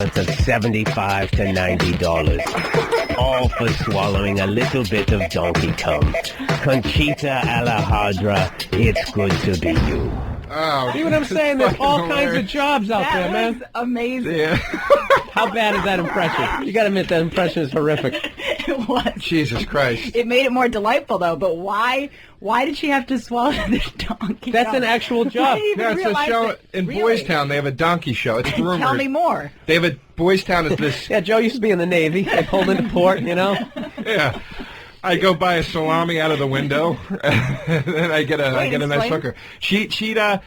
of $75 to $90, all for swallowing a little bit of donkey cum. Conchita Alejandra, it's good to be you. Oh, see what I'm saying? There's all hilarious. kinds of jobs out there, man. That was amazing. Yeah. How bad is that impression? You got to admit that impression is horrific. It was. Jesus Christ. It made it more delightful, though. But why did she have to swallow this donkey? That's an actual job. No, it's a show in Boys Town. They have a donkey show. It's rumored. Tell me more. They have a Boys Town is this. Yeah, Joe used to be in the Navy. They pulled into port, you know. Yeah. I go buy a salami out of the window, and I get a nice hooker. Sheeta,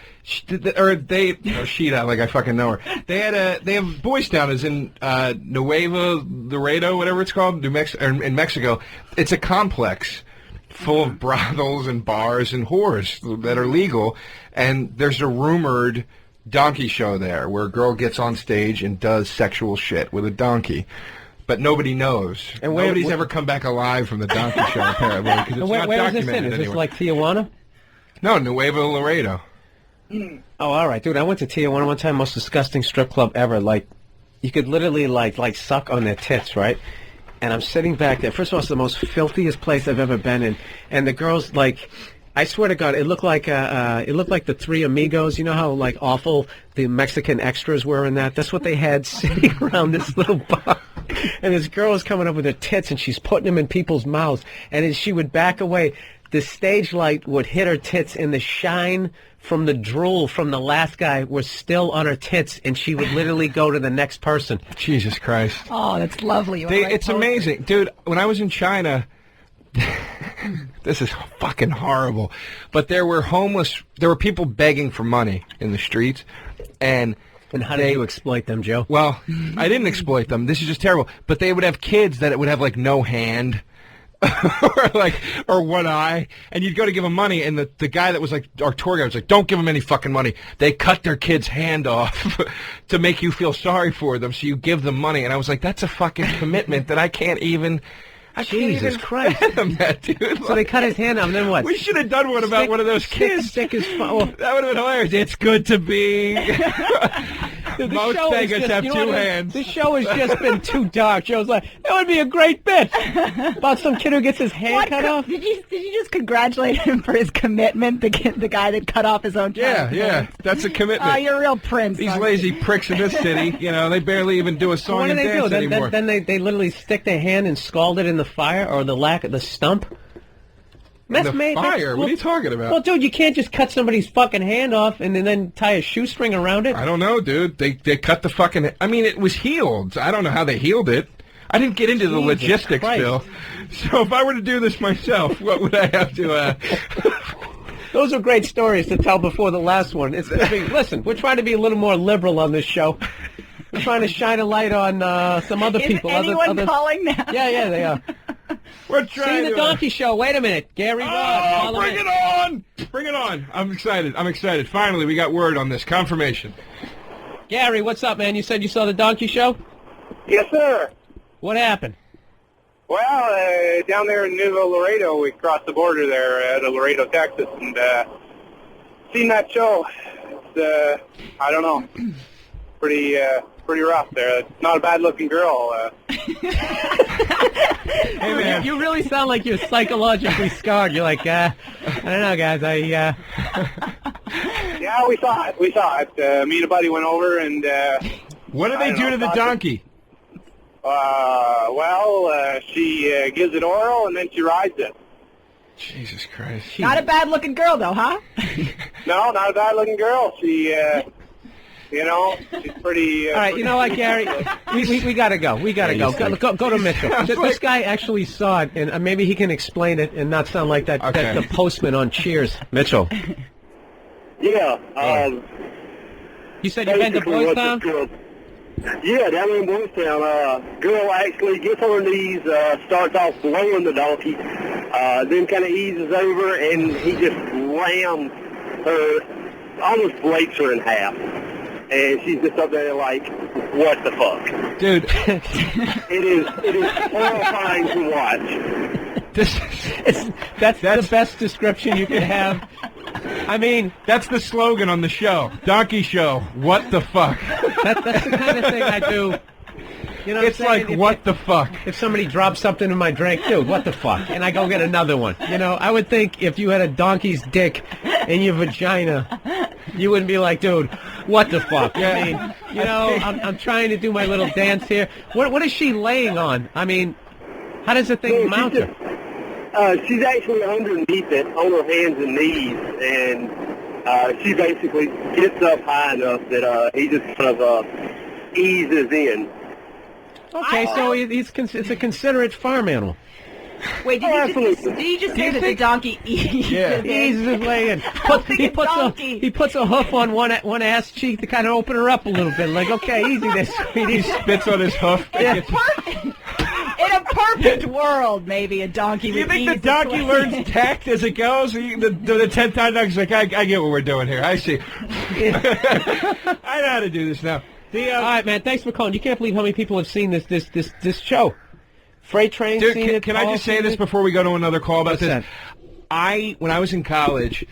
like I fucking know her. They have Boys Town is in Nuevo Laredo, whatever it's called, in Mexico. It's a complex full of brothels and bars and whores that are legal, and there's a rumored donkey show there where a girl gets on stage and does sexual shit with a donkey. But nobody knows. And nobody's ever come back alive from the donkey show, apparently, because it's not where documented is this in? Is anywhere. this like Tijuana? No, Nuevo Laredo. Oh, all right, dude. I went to Tijuana one time. Most disgusting strip club ever. Like, you could literally like suck on their tits, right? And I'm sitting back there. First of all, it's the most filthiest place I've ever been in. And the girls, like, I swear to God, it looked like the Three Amigos. You know how like awful the Mexican extras were in that? That's what they had sitting around this little bar. And this girl is coming up with her tits, and she's putting them in people's mouths. And as she would back away, the stage light would hit her tits, and the shine from the drool from the last guy was still on her tits, and she would literally go to the next person. Jesus Christ. Oh, that's lovely. It's amazing. Dude, when I was in China, this is fucking horrible, but there were people begging for money in the streets, and how did you exploit them, Joe? Well, I didn't exploit them. This is just terrible. But they would have kids that would have like no hand, or one eye, and you'd go to give them money, and the guy that was like our tour guide was like, "Don't give them any fucking money." They cut their kid's hand off to make you feel sorry for them, so you give them money. And I was like, "That's a fucking commitment that I can't even." Jesus Christ. That, dude. So they cut his hand off, and then what? We should have done one about one of those kids. Stick his well, that would have been hilarious. It's good to be. Dude, Most beggars have two hands. This show has just been too dark. Joe's like, that would be a great bit about some kid who gets his hand cut off. Did you just congratulate him for his commitment? The guy that cut off his own child. Yeah, that's a commitment. Oh, you're a real prince. These lazy pricks in this city, they barely even do a song and dance anymore. Then they literally stick their hand and scald it in the fire or the stump. Fire? What are you talking about? Well, dude, you can't just cut somebody's fucking hand off and then tie a shoestring around it. I don't know, dude. They cut the fucking... I mean, it was healed. I don't know how they healed it. I didn't get into the logistics, Bill. So if I were to do this myself, what would I have to... Those are great stories to tell before the last one. Listen, we're trying to be a little more liberal on this show. We're trying to shine a light on some other people. Is anyone calling now? Yeah, they are. We're trying See the donkey show. Wait a minute. Gary Rod. Bring it on! Bring it on! I'm excited. Finally, we got word on this. Confirmation. Gary, what's up, man? You said you saw the donkey show? Yes, sir. What happened? Well, down there in Nuevo Laredo, we crossed the border there to Laredo, Texas, and seen that show. It's, I don't know, pretty rough there. It's not a bad-looking girl. Hey, man. You really sound like you're psychologically scarred. You're like, I don't know, guys. Yeah, we saw it. Me and a buddy went over, and... what did they do to the donkey? She gives it oral, and then she rides it. Jesus Christ. Not a bad-looking girl, though, huh? No, not a bad-looking girl. She... she's pretty... All right, you know what, Gary? We got to go. We got to go. Go to Mitchell. This guy actually saw it, and maybe he can explain it and not sound like that the postman on Cheers. Mitchell. Yeah. You said you've been to Boys Town? Yeah, down in Boys Town. Girl actually gets on her knees, starts off blowing the donkey, then kind of eases over, and he just rams her, almost breaks her in half. And she's just up there like, what the fuck? Dude. It is horrifying to watch. That's the best description you can have. I mean, that's the slogan on the show. Donkey Show. What the fuck? That's the kind of thing I do. You know, it's like, what the fuck? If somebody drops something in my drink, dude, what the fuck? And I go get another one. You know, I would think if you had a donkey's dick in your vagina, you wouldn't be like, dude, what the fuck? I mean, you know, I'm trying to do my little dance here. What is she laying on? I mean, how does the thing mount her? She's actually underneath it on her hands and knees, and she basically gets up high enough that he just kind of eases in. Okay, so it's a considerate farm animal. Wait, did you just say that the donkey eases? Yeah, eases his way in. He puts a hoof on one ass cheek to kind of open her up a little bit. Like, okay, easy there, sweetie. He spits on his hoof. In a perfect world, maybe a donkey would Do you think the donkey learns tact as it goes? The 10th time donkey's like, I get what we're doing here. I see. I know how to do this now. All right, man. Thanks for calling. You can't believe how many people have seen this show. Freight train. Dude, can I just say this before we go to another call about this? That? When I was in college,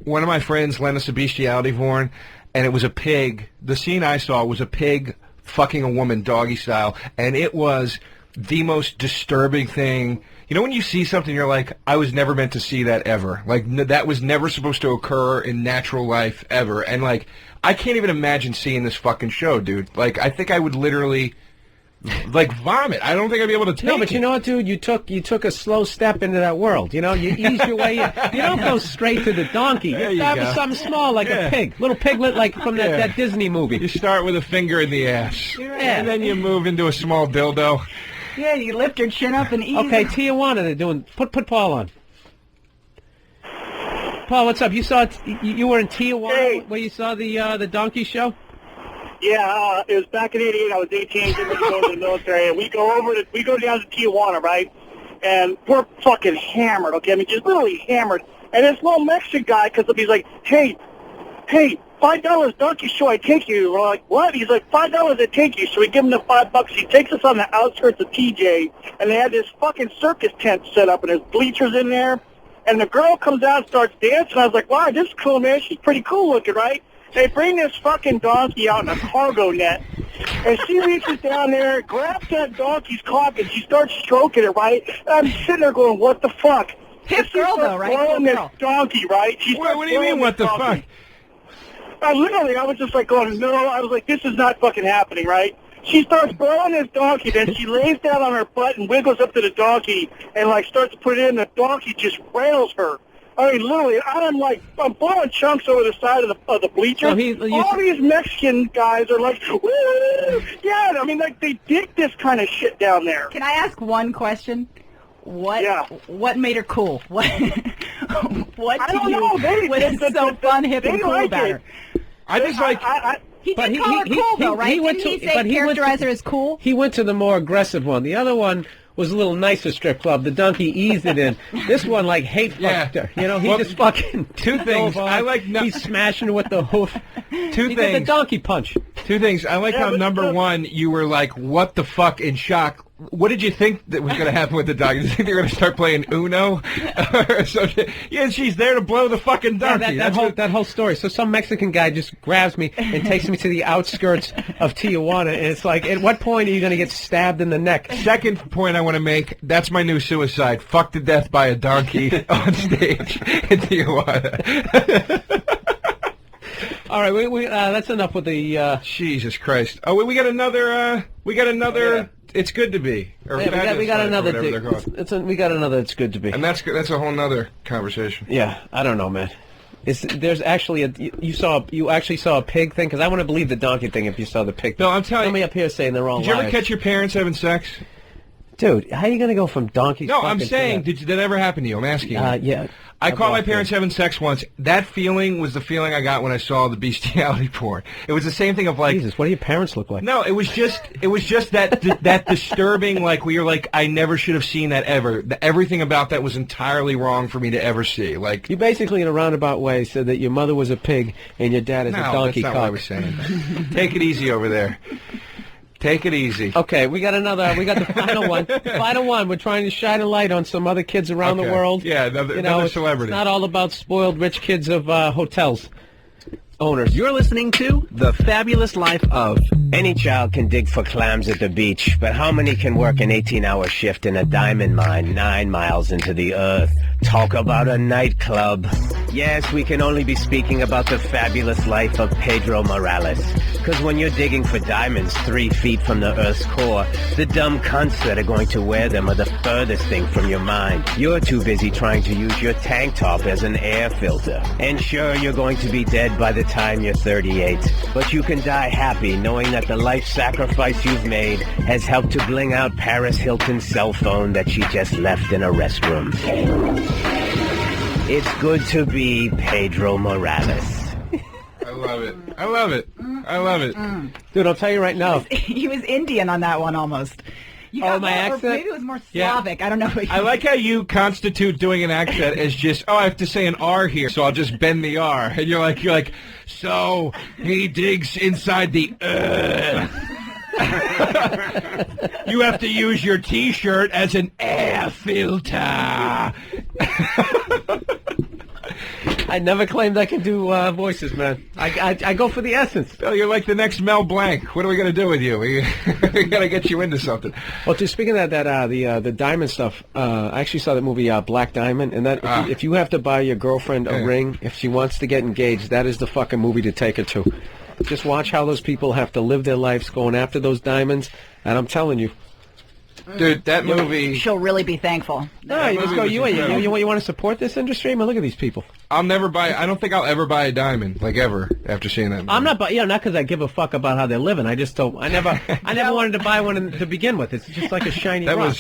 one of my friends lent us a bestiality porn, and it was a pig. The scene I saw was a pig fucking a woman doggy style, and it was the most disturbing thing. You know when you see something, you're like, I was never meant to see that ever. Like, that was never supposed to occur in natural life ever. And, like, I can't even imagine seeing this fucking show, dude. Like, I think I would literally, like, vomit. I don't think I'd be able to take it. No, but you know what, dude? You took a slow step into that world. You know, you ease your way in. You don't go straight to the donkey. You start with something small, like a pig. Little piglet, like from that Disney movie. You start with a finger in the ass. Yeah. And then you move into a small dildo. Yeah, you lift your chin up and ease. Okay, Tijuana, they're doing. Put Paul on. Paul, what's up? You were in Tijuana where you saw the donkey show? Yeah, it was back in '88. I was 18, just going to the military, and we go down to Tijuana, right? And we're fucking hammered, okay? I mean, just literally hammered. And this little Mexican guy comes up, he's like, hey, $5 donkey show, I take you. We're like, what? He's like, $5 I take you. So we give him the $5. He takes us on the outskirts of TJ, and they had this fucking circus tent set up, and there's bleachers in there. And the girl comes out and starts dancing. I was like, wow, this is cool, man. She's pretty cool looking, right? They bring this fucking donkey out in a cargo net, and she reaches down there, grabs that donkey's cock, and she starts stroking it, right? And I'm sitting there going, what the fuck? Hip girl, though, right? Blowing this donkey, right? What do you mean, what the fuck? I was just like going, no. I was like, this is not fucking happening, right? She starts blowing this donkey, then she lays down on her butt and wiggles up to the donkey and, like, starts to put it in. The donkey just rails her. I mean, literally, I'm blowing chunks over the side of the bleachers. So all these Mexican guys are like, woo! Yeah, I mean, like, they dig this kind of shit down there. Can I ask one question? What made her cool? What I don't know. Was so fun, hip, and cool about her? I just like... He did call her cool, though, right? Didn't he say characterize her as cool? He went to the more aggressive one. The other one was a little nicer strip club. The donkey eased it in. This one, like, hate fucked her. You know, he just fucking... Two things. I like... He's smashing with the hoof. He did the donkey punch. Two things. I like how, number one, you were like, what the fuck, in shock. What did you think that was going to happen with the donkey? Did you think they were going to start playing Uno? Or something? Yeah, she's there to blow the fucking donkey. Yeah, that whole story. So some Mexican guy just grabs me and takes me to the outskirts of Tijuana, and it's like, at what point are you going to get stabbed in the neck? Second point I want to make, that's my new suicide. Fucked to death by a donkey on stage in Tijuana. All right, that's enough with the... Jesus Christ. Oh, we got another... It's good to be. Or yeah, we got another. We got another. It's good to be. And that's a whole nother conversation. Yeah, I don't know, man. There's actually you actually saw a pig thing, because I want to believe the donkey thing if you saw the pig. No, I'm telling you. Somebody up here saying they're all Did you ever catch your parents having sex? Dude, how are you gonna go from donkeys? No, I'm saying, did that ever happen to you? I'm asking you. Yeah. I caught my parents having sex once. That feeling was the feeling I got when I saw the bestiality porn. It was the same thing of like... Jesus, what do your parents look like? No, it was just that disturbing, like, where you're like, I never should have seen that ever. Everything about that was entirely wrong for me to ever see. Like, you basically, in a roundabout way, said that your mother was a pig and your dad is a donkey cock. No, that's not what I was saying. Take it easy over there. Take it easy. Okay, we got the final one. Final one. We're trying to shine a light on some other kids around the world. Yeah, another celebrity. It's not all about spoiled rich kids of hotels owners. You're listening to The Fabulous Life of... Any child can dig for clams at the beach, but how many can work an 18-hour shift in a diamond mine 9 miles into the earth? Talk about a nightclub. Yes, we can only be speaking about the fabulous life of Pedro Morales. Because when you're digging for diamonds 3 feet from the Earth's core, the dumb cunts that are going to wear them are the furthest thing from your mind. You're too busy trying to use your tank top as an air filter. And sure, you're going to be dead by the time you're 38. But you can die happy knowing that the life sacrifice you've made has helped to bling out Paris Hilton's cell phone that she just left in a restroom. It's good to be Pedro Morales. I love it. I love it. I love it. Dude, I'll tell you right now. He was Indian on that one almost. You got my more, accent? Or maybe it was more Slavic. I don't know. I like how you constitute doing an accent as just, I have to say an R here, so I'll just bend the R. And you're like, so he digs inside the You have to use your T-shirt as an air filter. I never claimed I could do voices, man. I go for the essence. Bill, you're like the next Mel Blanc. What are we going to do with you? We got to get you into something. Well, just speaking of that, the diamond stuff, I actually saw that movie Black Diamond, and that if you have to buy your girlfriend a ring, if she wants to get engaged, that is the fucking movie to take her to. Just watch how those people have to live their lives going after those diamonds, and I'm telling you. Dude, that movie... She'll really be thankful. No, you just go, you want to support this industry? I mean, look at these people. I don't think I'll ever buy a diamond, like ever, after seeing that movie. I'm not, not because I give a fuck about how they're living. I just don't, I never wanted to buy one to begin with. It's just like a shiny rock.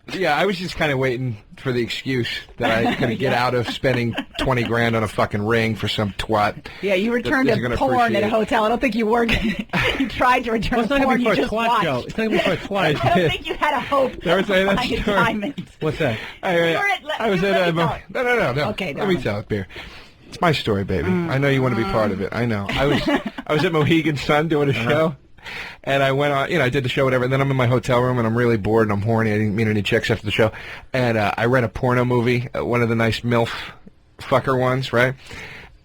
I was just kind of waiting for the excuse that I could get out of spending 20 grand on a fucking ring for some twat. Yeah, you returned to porn at a hotel. I don't think you were. You tried to return to porn. You just watched. Joe. It's not going to be for a twat. I don't think you had a hope. Diamonds. What's that? I was at no. Okay, let me tell it, Beer. It's my story, baby. I know you want to be part of it. I know. I was at Mohegan Sun doing a show. And I went on, I did the show, whatever, and then I'm in my hotel room, and I'm really bored, and I'm horny. I didn't meet any chicks after the show. And I read a porno movie, one of the nice MILF fucker ones, right?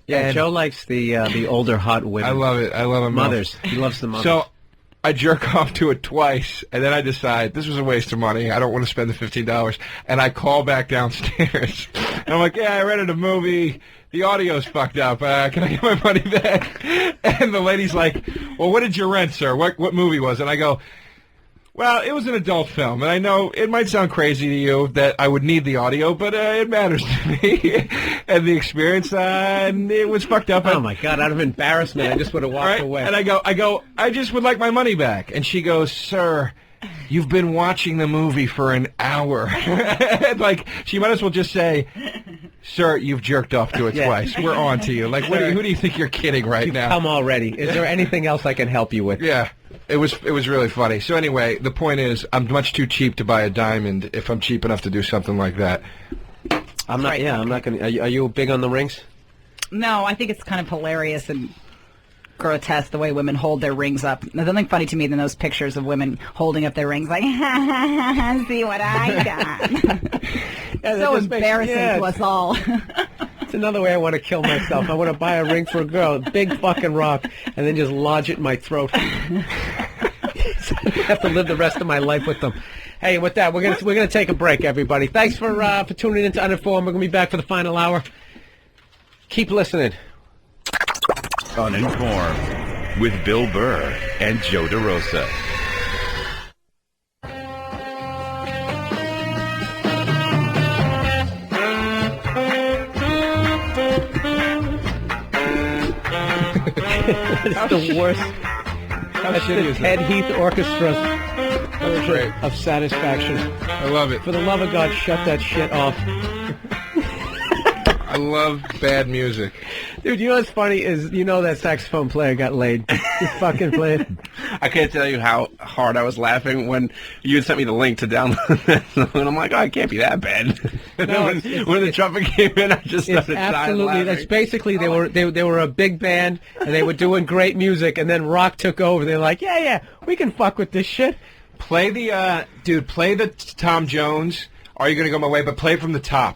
Yeah, and Joe likes the older hot women. I love it. I love them. Mothers. He loves the mothers. So I jerk off to it twice, and then I decide this was a waste of money. I don't want to spend the $15. And I call back downstairs. And I'm like, I rented a movie. The audio's fucked up. Can I get my money back? And the lady's like, well, what did you rent, sir? What movie was it? And I go, well, it was an adult film. And I know it might sound crazy to you that I would need the audio, but it matters to me. And the experience, and it was fucked up. Oh, my God, out of embarrassment, I just would have walked away. And I go, I just would like my money back. And she goes, sir, you've been watching the movie for an hour. Like, she might as well just say, sir, you've jerked off to it twice. We're on to you. Like, who do you think you're kidding right now? Come already. Is there anything else I can help you with? Yeah. It was really funny. So anyway, the point is, I'm much too cheap to buy a diamond if I'm cheap enough to do something like that. I'm not going to. Are you big on the rings? No, I think it's kind of hilarious and grotesque the way women hold their rings up. There's nothing funny to me than those pictures of women holding up their rings like, see what I got. So embarrassing to us all. It's another way I want to kill myself. I want to buy a ring for a girl, a big fucking rock, and then just lodge it in my throat. I have to live the rest of my life with them. Hey, with that, we're gonna take a break, everybody. Thanks for tuning into Uninformed. We're gonna be back for the final hour. Keep listening. Uninformed with Bill Burr and Joe Derosa. It's the worst. That's the Ted Heath Orchestra of satisfaction. I love it. For the love of God, shut that shit off. I love bad music. Dude, you know what's funny is that saxophone player got laid. He fucking played. I can't tell you how hard I was laughing when you had sent me the link to download that song, and I'm like, oh, it can't be that bad. No, when the trumpet came in, I just started It's dying absolutely. laughing. That's basically they were a big band and they were doing great music, and then rock took over. They're like, yeah, we can fuck with this shit. Play the Tom Jones. Are You Gonna Go My Way? But play it from the top.